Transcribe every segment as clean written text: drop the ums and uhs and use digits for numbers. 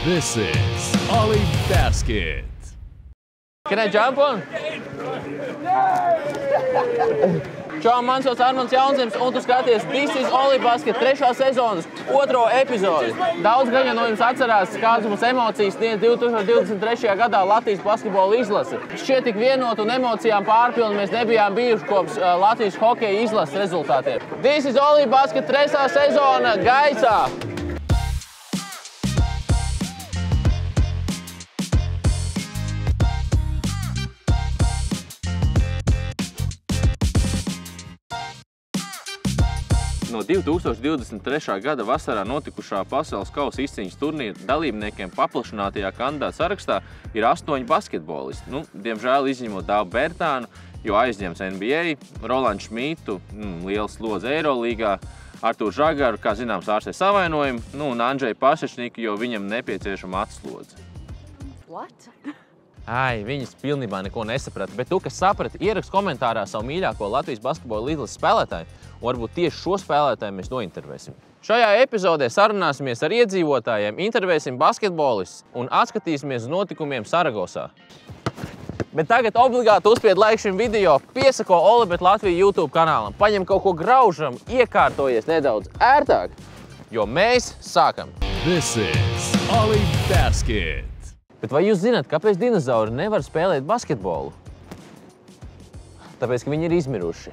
This is Ollie Basket. Can I jump on? Čau, man sauc Armands Jaunzems, un tu skaties This is Ollie Basket 3. sezonas 2. epizodi. Daudz gan no jums atcerās, kādas mums emocijas sniedz 2023. gadā Latvijas basketbola izlase. Šķiet tik vienot un emocijām pārpilni mēs nebijām bijuši kopš Latvijas hokeja izlases rezultātiem. This is Ollie Basket 3. sezona gaisā! No 2023. gada vasarā notikušā pasaules kausa izcīņas turnīra dalībniekiem paplašinātajā kandidātu sarakstā ir 8 basketbolisti. Diemžēl izņemot Davu Bērtānu, jo aizņems NBA, Rolandu Šmītu, liels slodze Eirolīgā, Artūru Žagaru, kā zināms, ārstē savainojumu, un Andžeju Pašečniku, jo viņam nepieciešama atslodze. What? Ai, viņas pilnībā neko nesaprata, bet tu, kas saprati, ierakst komentārā savu mīļāko Latvijas basketbola izlases spēlētāju, un varbūt tieši šo spēlētāju mēs nointervēsim. Šajā epizodē sarunāsimies ar iedzīvotājiem, intervēsim basketbolistus un atskatīsimies uz notikumiem Saragosā. Bet tagad obligāti uzspied laiku šim video, piesako Olibet Latviju YouTube kanālam, paņem kaut ko graužam, iekārtojies nedaudz ērtāk, jo mēs sākam. This is Ollie Basket. Bet vai jūs zināt, kāpēc dinozauri nevar spēlēt basketbolu? Tāpēc, ka viņi ir izmiruši.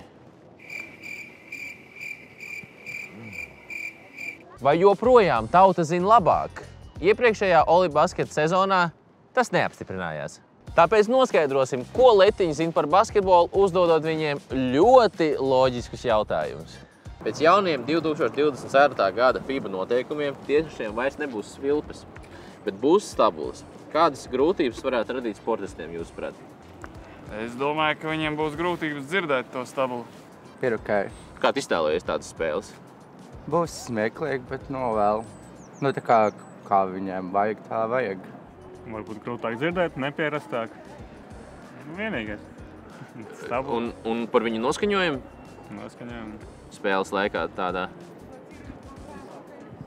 Vai joprojām tauta zina labāk? Iepriekšējā Ollie Basket sezonā tas neapstiprinājās. Tāpēc noskaidrosim, ko letiņi zina par basketbolu, uzdodot viņiem ļoti loģiskus jautājumus. Pēc jauniem 2024. gada FIBA noteikumiem tiešiem vairs nebūs svilpes, bet būs stabulas. Kādas grūtības varētu radīt sportistiem, jūsuprāt? Es domāju, ka viņiem būs grūtības dzirdēt to stabulu. Ir ok. Kā tu iztēlojies tādas spēles? Būs smieklīgi, bet vēl. Tā kā viņiem vajag, tā vajag. Varbūt grūtāk dzirdēt, nepierastāk. Vienīgais. Stabula. Un par viņu noskaņojumu? Noskaņojumu. Spēles laikā tādā?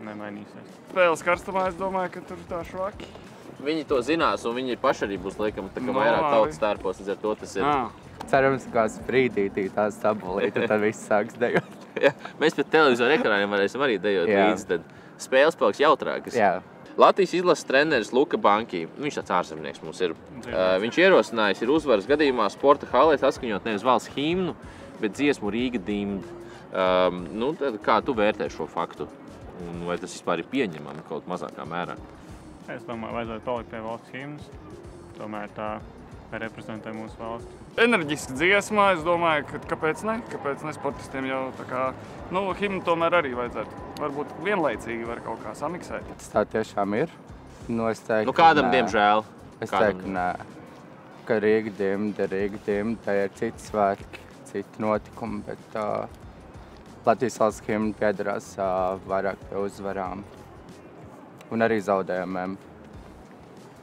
Nemainīsies. Spēles karstumā es domāju, ka tur tā švaki. Viņi to zinās, un viņi paši arī būs laikam vairāk tautas stērpos, līdz ar to tas ir. Cerams, kā sprīdītī tā stabulīte, tad viss sāks dejot. Jā, mēs pēc televizoru ekrāniem varēsim arī dejot līdzi, tad spēles paliks jautrākas. Jā. Latvijas izlases treneris Luka Banki, viņš tāds ārzemnieks mums ir. Viņš ierosinājis ir uzvaras gadījumā sporta halēs atskaņot nevis valsts himnu, bet dziesmu Rīga dimd. Tad kā tu vērtē šo faktu? Un vai tas vispār ir pieņemami kaut mazākā mērā? Es domāju, vajadzētu palikt pie valsts himnas. Tomēr tā reprezentē mūsu valsti. Enerģiski dziesmā, es domāju, ka kāpēc ne sportistiem jau tā kā, himnu tomēr arī vajadzētu. Varbūt vienlaicīgi var kaut kā samiksēt. Tā tiešām ir. Es teiktu, kādam, diemžēl? Es teiktu, nē. Ka Rīga dimda, tā ir citi svētki, citi notikumi, bet Latvijas valsts himna piedarās vairāk pie uzvarām. Un arī zaudējumiem.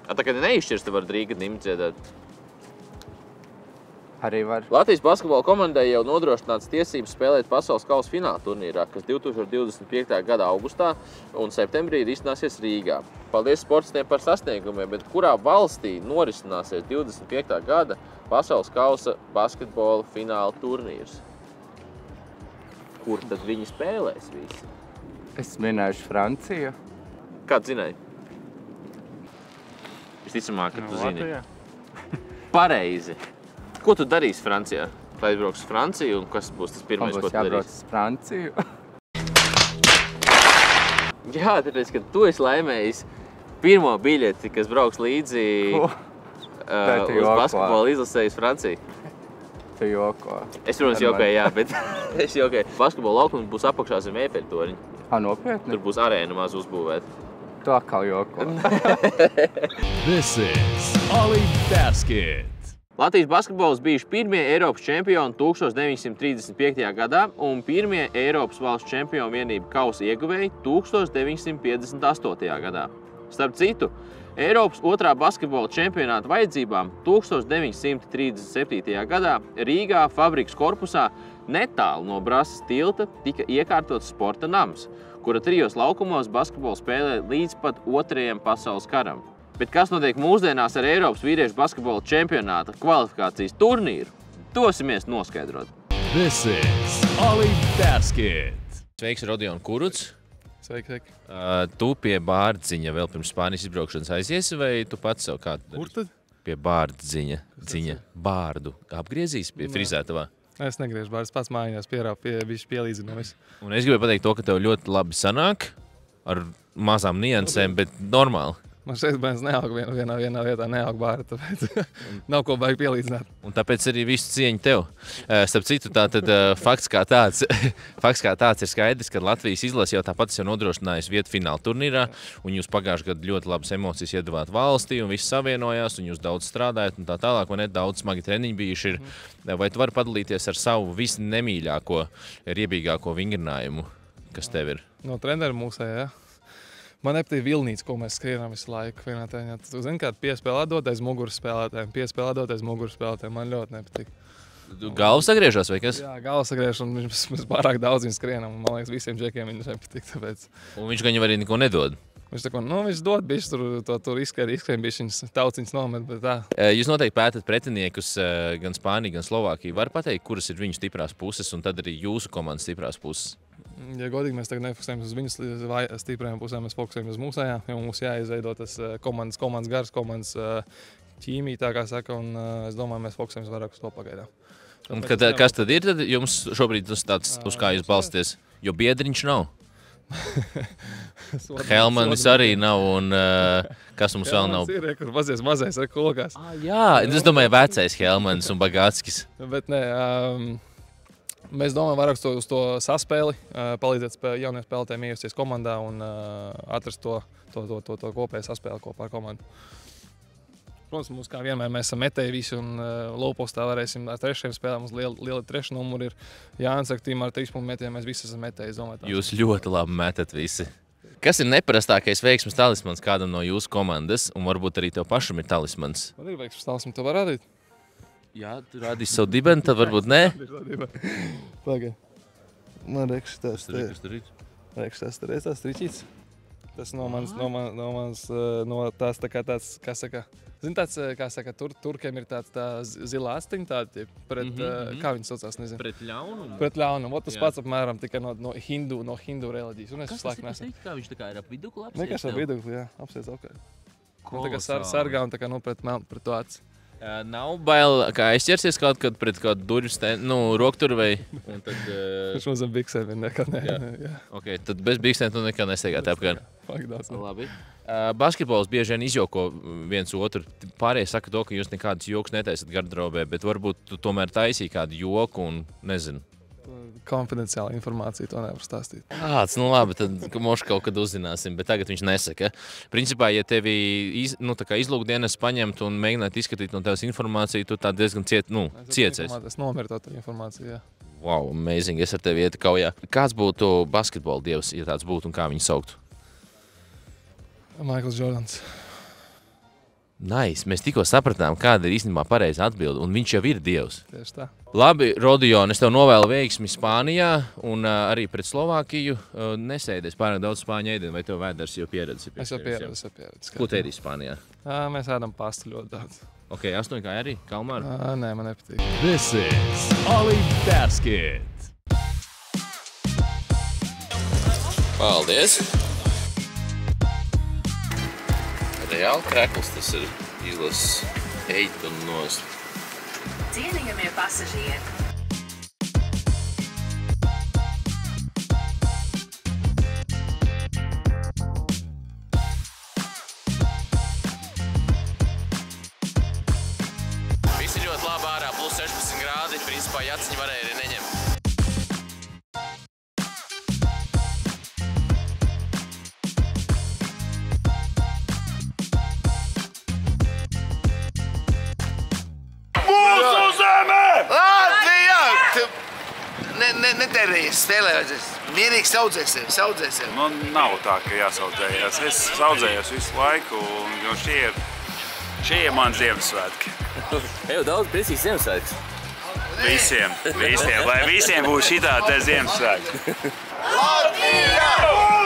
Tā kā neizšķirs, te var Rīga dimdu dziedāt? Arī var. Latvijas basketbola komandai jau nodrošināts tiesības spēlēt pasaules kausa fināla turnīrā, kas 2025. gada augustā un septembrī ir izcināsies Rīgā. Paldies sportistiem par sasniegumiem, bet kurā valstī norisināsies 25. gada pasaules kausa basketbola fināla turnīrs? Kur tad viņi spēlēs visi? Es minēšu Franciju. Kā tu zināji? Visticamāk, ka tu zini. Latvijā? Pareizi. Ko tu darīsi Francijā? Vai aizbrauks uz Franciju un kas būs tas pirmais, ko tu darīsi? Jābrauc uz Franciju. Jā, tāpēc, ka tu esi laimējis pirmo biļeti, kas brauks līdzi uz basketbola izlasē uz Franciju. Tu joko. Es, protams, jokoju, jā, bet es jokoju. Basketbola laukums būs apakšā zem Eifeļtorņa. Nopietni? Tur būs arēna maz uzbūvēta. Tu atkal joko. This is Ollie Basket. Latvijas basketbols bijuši pirmie Eiropas čempioni 1935. gadā un pirmie Eiropas valsts čempionu vienību kausa ieguvēji 1958. gadā. Starp citu, Eiropas otrā basketbola čempionāta vajadzībām 1937. gadā Rīgā fabrikas korpusā netālu no Brasas tilta tika iekārtots sporta nams, kura trijos laukumos basketbolu spēlē līdz pat 2. pasaules karam. Bet kas notiek mūsdienās ar Eiropas vīriešu basketbola čempionāta kvalifikācijas turnīru, dosimies noskaidrot. This is Oli Basket. Sveiks, Rodion Kurucs. Sveiki. Tu pie Bārdziņa vēl pirms Spānijas izbraukšanas aiziesi, vai tu pats sev kādu? Kur tad? Pie Bārdziņa. Bārdu. Apgriezīs pie frizētavā? Es negriežu bārds, pats mājās pielīdzinu visu. Un es gribēju pateikt to, ka tev ļoti labi sanāk ar mazām niansēm, bet normāli. Man šeit bērns neaug vienā vietā, neaug bārda, tāpēc nav ko baigi pielīdzināt. Un tāpēc arī visu cieņu tev. Starp citu, tātad fakts kā tāds ir skaidrs, ka Latvijas izlase jau tāpat jau nodrošinājusi vietu fināla turnīrā, un jūs pagājušajā gadā ļoti labas emocijas iedavāt valstī, un viss savienojās, un jūs daudz strādājat, un tā tālāk, man daudz smagi treniņi bijuši ir. Vai tu vari padalīties ar savu visnemīļāko, riebīgāko vingrinājumu, kas tev ir? No treneru mūsējā, ja? Man nepatīk vilnīca, ko mēs skrienam visu laiku. Tu zini, kāda piespēlē dotais muguras spēlētājiem. Man ļoti nepatīk. Galvas sagriežās vai kas? Jā, galvas sagriež, un mēs pārāk daudz viņu skrienam. Man liekas, visiem džekiem viņu nepatīk. Tāpēc. Un viņš gan jau arī neko nedod? Viņš viņš dod bišķi, tur izskrien bišķiņas, tauciņas nomet, bet tā. Jūs noteikti pētat pretiniekus gan Spāniju, gan Slovākiju. Var pateikt, kuras ir viņu stiprās puses, un tad arī jūsu komandas stiprās puses? Ja godīgi, mēs tagad nefokusējamies uz viņas stiprajām pusēm, mēs fokusējamies uz mūsējām, jo mums jāizveido tas komandas gars, komandas ķīmija, tā kā saka, un es domāju, mēs fokusējamies vairāk uz to pagaidām. Un kas tad ir tad jums šobrīd tāds, uz kā jūs balsties? Jo biedriņš nav. Helmanis arī nav, un kas mums vēl nav? Helmanis ir, kur mazais ir kolokās. Jā, es domāju, vecais Helmanis un Bagāckis. Bet nē, mēs domājam vairāk uz to saspēli, palīdzēt jauniem spēlētājiem iejusties komandā un atrast to kopēju saspēli kopā ar komandu. Protams, mums kā vienmēr mēs esam metēji visi un lowpostā varēsim ar trešajiem spēlēm. Mums liela treša numuri ir Jānis ar tīm ar 3 punktu metieniem, mēs visi esam metēji. Jūs ļoti labi metat visi. Kas ir neparastākais veiksmes talismans kādam no jūsu komandas, un varbūt arī tev pašam ir talismans? Man ir veiksmes talismans, tu var rādīt? Jā, tu rādīsi savu dibeni, tad varbūt nē. Pagaid. Man reikš tas tur ir. Reikš tas tur ir tās triķīts. Tas no tās tā kā tāds, kā saka, zini tāds, kā saka, turkiem ir tā zila astiņa tāda, kā viņi saucās, nezinu. Pret ļaunumu? Pret ļaunumu, tas pats apmēram tikai no hindu reliģijas. Kas tas ir? Kā viņš tā kā ir ap vidukli apsies? Nekas ap vidukli, jā, apsies apkārt. Tā kā sargā un tā kā pret to aci. Nav bail, kā aizķersies kaut kad pret kādu durvju rokturu vai? Viņš mums ar biksēm ir nekad ne. Ok, tad bez biksēm tu nekad nesteigāt apkārt. Labi. Basketbols bieži vien izjoko viens otru. Pārējie saka to, ka jūs nekādus jokus netaisat gardrobē, bet varbūt tu tomēr taisīji kādu joku un nezinu. Konfidenciāla informācija, to nevar stāstīt. Labi, tad moši kaut kad uzzināsim, bet tagad viņš nesaka. Principā, ja tevi izlūkdienas paņemt un mēģināt izskatīt no tevis informāciju, tu tā diezgan ciecies. Es nomiru to informāciju, jā. Wow, amazing, es ar tevi ietu kaujā. Kāds būtu basketbola dievs, ja tāds būtu, un kā viņu sauktu? Maikls Jordans. Nice. Mēs tikko sapratām, kāda ir īstenībā pareiza atbilde, un viņš jau ir dievs. Tieši tā. Labi, Rodion, es tev novēlu veiksmi Spānijā un arī pret Slovākiju. Nesēdies pārāk daudz spāņu ēdienu, vai tev vēders jau pieredzi? Es jau pieredzi. Ko te ēdīs Spānijā? Mēs ēdam pastu ļoti daudz. Ok, 8 kā arī? Kalmāru? Nē, man nepatīk. This is Oli Basket. Paldies! Reāli krekls tas ir izlases eit un nost. Cienījamie pasažieri! Visi ļoti labi ārā, plus 16 grādi, principā jaciņi varēja arī neņemt. Netērējies spēlējies. Mierīgi saudzēsies. Man nav tā, ka jāsaudzējās. Es saudzējos visu laiku, jo šie ir mani Ziemassvētki. Jau daudz priecīgs Ziemassvētks. Visiem. Lai visiem būtu šitā te Ziemassvētki. Latvija!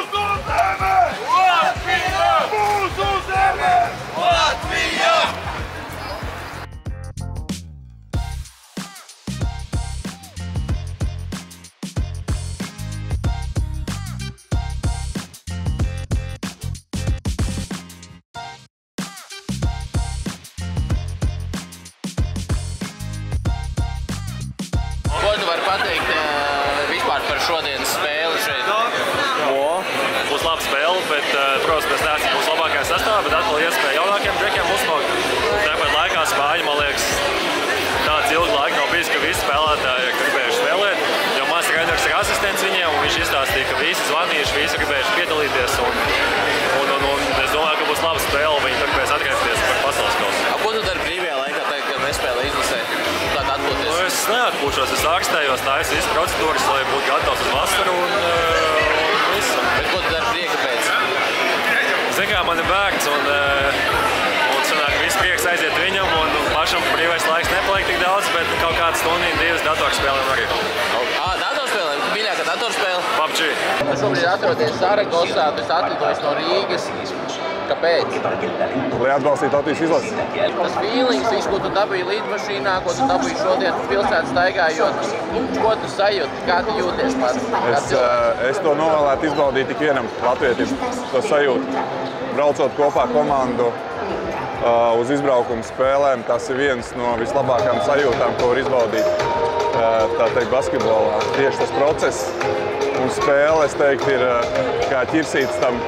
vari pateikt vispār par šodienas spēli šeit? Būs laba spēle, bet, protams, mēs neesam mūsu labākajā sastāvā, bet atkal iespēja jaunākiem džekiem uzsmaukt. Tāpat laikā Spāņi, man liekas, tāds ilgi laika nav bijis, ka visi spēlētāji gribējuši spēlēt, jo mans treneris ir asistents viņiem, un viņš izstāstīja, ka visi zvanījuši, visi gribējuši piedalīties, un es domāju, ka būs laba spēle, viņi tad gribēs atgriezties par pasaules kausu. Ko tu dari brīvajā laikā, kad nespēlē izlasē? Tāda atpūties? Es neatpūšos, es ārstējos, taisu visas procedūras, lai būtu gatavs uz vasaru, un visu. Bet ko tu dari prieka pēc? Zin kā, man ir bērns, un sanāk, viss prieks aiziet viņam, un pašam brīvais laiks nepaliek tik daudz, bet kaut kāds stundīn, 2 datorspēlēm arī. Datorspēlēm? Tu mīļākā datorspēle? PUBG. Tu šobrīd atrodies Saragosā, tu esi atlidojis no Rīgas. Kāpēc? Lai atbalstītu Latvijas izlasi. Tas feelings, viss, ko tu dabūji līdmašīnā, ko tu dabūji šodien pilsētu staigājot, ko tu sajūti, kā tu jūties pats? Es to novēlētu izbaudīt tik vienam latvietim, to sajūtu. Braucot kopā komandu uz izbraukumu spēlēm, tas ir viens no vislabākajām sajūtām, ko var izbaudīt. Tā teikt, basketbolā. Tieši tas process un spēle, es teiktu, ir kā ķirsīts tam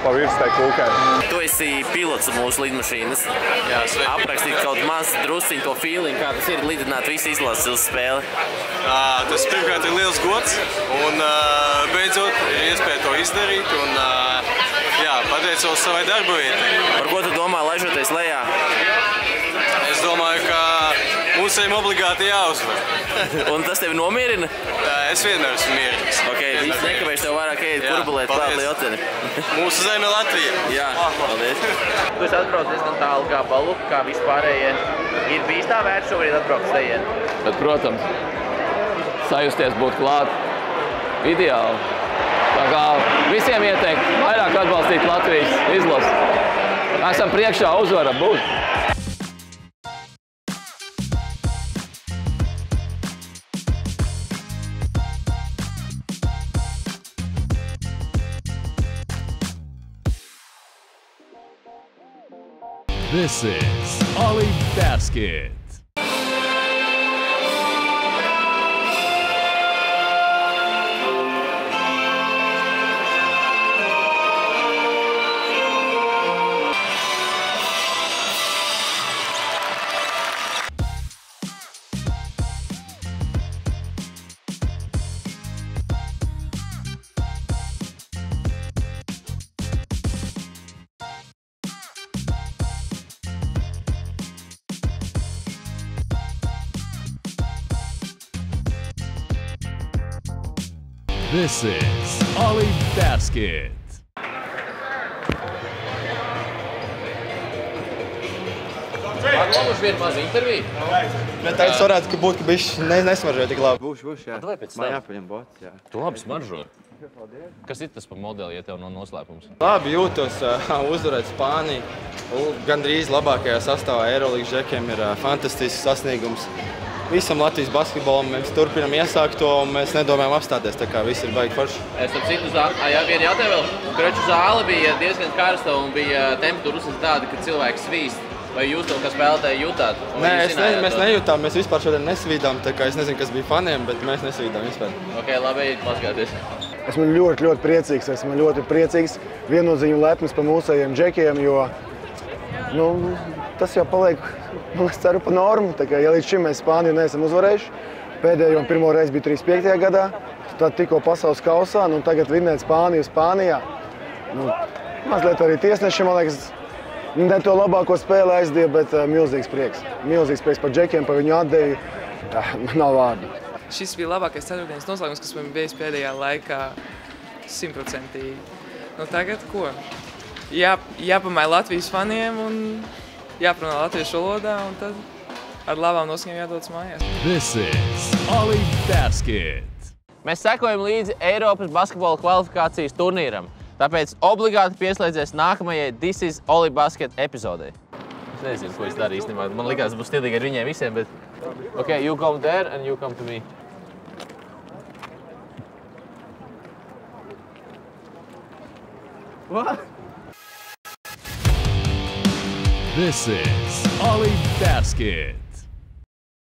pa virstai kūkai. Tu esi pilots mūsu lidmašīnas. Jā, sveiki. Aprakstīt kaut maz drusciņu to feeling, kā tas ir lidināt visu izlases uz spēli. Tas pirmkārt ir liels gods un beidzot ir iespēja to izdarīt un pateicos savai darba vietai. Par ko tu domā laižoties lejā? Es domāju, ka mums ir obligāti jāuzvar. Un tas tevi nomierina? Es vienmēr esmu mierīgs. Ok, viss nekavēs tev vairāk iet kurbulēt klāt Lioteni. Mūsu zeme Latvija. Jā, paldies. Tu esi atbrauc diezgan tālu kā balu, kā vispārējie. Ir bijis tā vērts šobrīd atbraukt stejien? Bet, protams, sajusties būt klāt ideāli. Tā kā visiem ieteikt vairāk atbalstīt Latvijas izlasi. Esam priekšā, uzvaram būt. This is Ollie Basket. This is Ollie Basket. Mums viena maza intervija. Bet tagad varētu būt, ka bišķi nesmaržoja tik labi. Būs, jā. Vai pēc tam? Man jāpaņem bots, jā. Tu labi smaržo. Kas ir tas par modeli, ja tev nav noslēpums? Labi jūtos uzvarēt Spāniju. Gandrīz labākajā sastāvā Eirolīgas džekiem ir fantastisks sasniegums. Visam Latvijas basketbolam mēs turpinam iesākt to, un mēs nedomājam apstāties, tā kā viss ir baigi forši. Es tam citu vienu jautāju vēl. Kreču zāle bija diezgan karsta un bija temperatūra tāda, ka cilvēks svīst. Vai jūs to, kā spēlētāji, jutāt? Nē, mēs nejūtām, mēs vispār šodien nesvīdām, tā kā es nezinu, kas bija faniem, bet mēs nesvīdām vispār. Ok, labi, mazgāties. Esmu ļoti priecīgs, viennozīmīgi lepns par mūsējiem džekiem, jo tas jau paliek, es ceru, pa normu. Tā kā, ja līdz šim mēs Spāniju neesam uzvarējuši, pēdējo un pirmo reizi bija 35. gadā, tad tikko pasaules kausā, tagad vinnēt Spāniju Spānijā. Mazliet arī tiesneši, man liekas, ne to labāko spēli aizdīja, bet milzīgs prieks. Milzīgs prieks par džekiem, par viņu atdevi. Nav vārdu. Šis bija labākais ceturtdienas noslēgums, kas man bijis pēdējā laikā 100%. Tagad ko? Jāpamēj Latvijas faniem un jāparunā latviešu valodā, un tad ar labām noskaņām jādodas mājās. This is Ollie Basket. Mēs sekojam līdzi Eiropas basketbola kvalifikācijas turnīram. Tāpēc obligāti pieslēdzies nākamajai This is Ollie Basket epizodei. Es nezinu, ko es daru īstenībā. Man likās, būs stilīgi ar viņiem visiem, bet... Ok, you come there and you come to me. What? This is Ollie Basket.